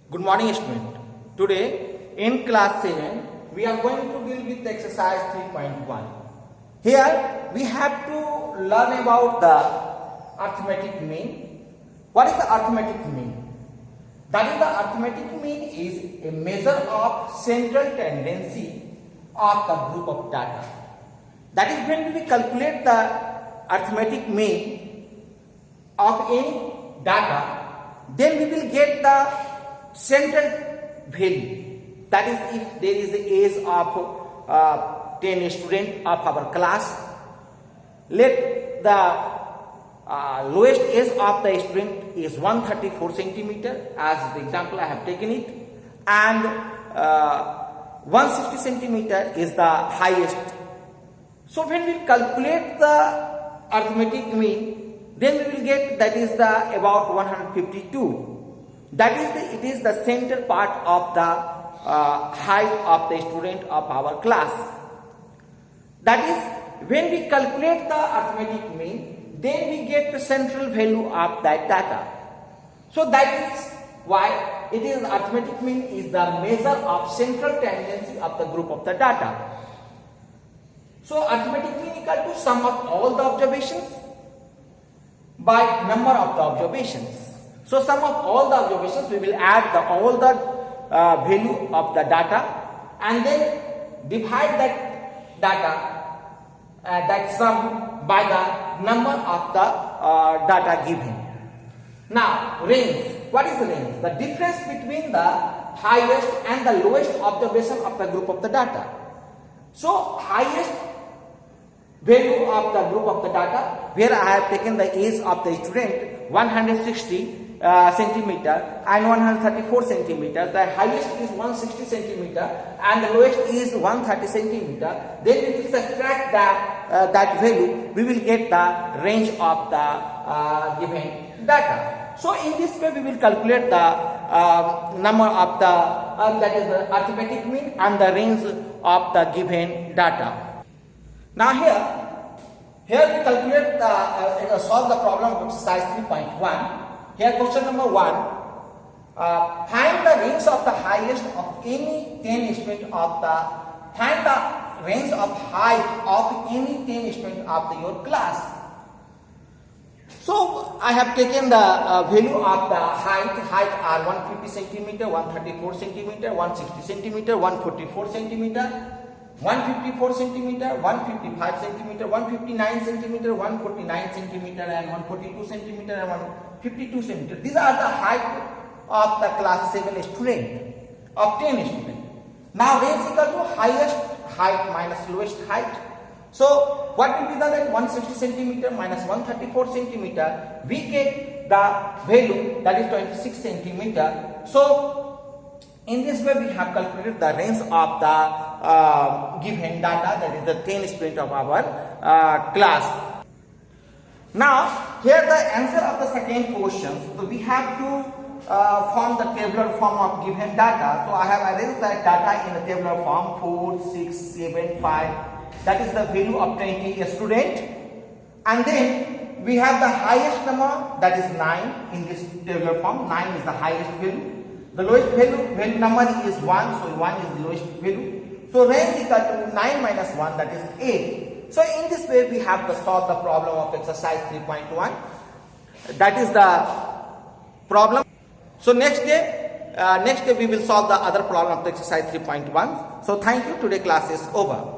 Good morning, student. Today in class 7 we are going to deal with exercise 3.1. Here we have to learn about the arithmetic mean. What is the arithmetic mean? That is, the arithmetic mean is a measure of central tendency of the group of data. That is, when we calculate the arithmetic mean of any data, then we will get the central value. That is, if there is the age of 10 students of our class, let the lowest age of the student is 134 centimeter, as the example I have taken it, and 160 centimeter is the highest. So when we calculate the arithmetic mean, then we will get that is the about 152. That is it is the center part of the height of the student of our class. That is, when we calculate the arithmetic mean, then we get the central value of that data. So that is why it is arithmetic mean is the measure of central tendency of the group of the data. So arithmetic mean equal to sum of all the observations by number of the observations. So sum of all the observations, we will add all the value of the data and then divide that data, that sum, by the number of the data given. Now range. What is the range? The difference between the highest and the lowest observation of the group of the data. So highest value of the group of the data, where I have taken the age of the student 160 centimeter and 134 centimeter. The highest is 160 centimeter and the lowest is 130 centimeter. Then we will subtract that value. We will get the range of the given data. So in this way we will calculate the number of the that is the arithmetic mean and the range of the given data. Now here we calculate solve the problem of exercise 3.1. Here question number 1. Find the range of the highest of any 10 student of the find the range of height of any 10 student of your class. So I have taken the value of the height. Height are 150 centimeter, 134 centimeter, 160 centimeter, 144 centimeter, 154 centimeter, 155 centimeter, 159 centimeter, 149 centimeter, and 142 centimeter, and 152 centimeter. These are the height of the class 7 student, of 10 student. Now range equal to highest height minus lowest height. So what will be the rate? 160 centimeter minus 134 centimeter. We get the value, that is 26 centimeter. So in this way we have calculated the range of the given data, that is the 10 student of our class. Now here the answer of the second question. So we have to form the tabular form of given data. So I have arranged the data in the tabular form 4, 6, 7, 5. That is the value of 20 student, and then we have the highest number, that is 9 in this tabular form. 9 is the highest value. The lowest value number is 1, so 1 is the lowest value. So range equal to 9 minus 1, that is 8. So in this way we have to solve the problem of exercise 3.1. That is the problem. So next day we will solve the other problem of the exercise 3.1. So thank you. Today class is over.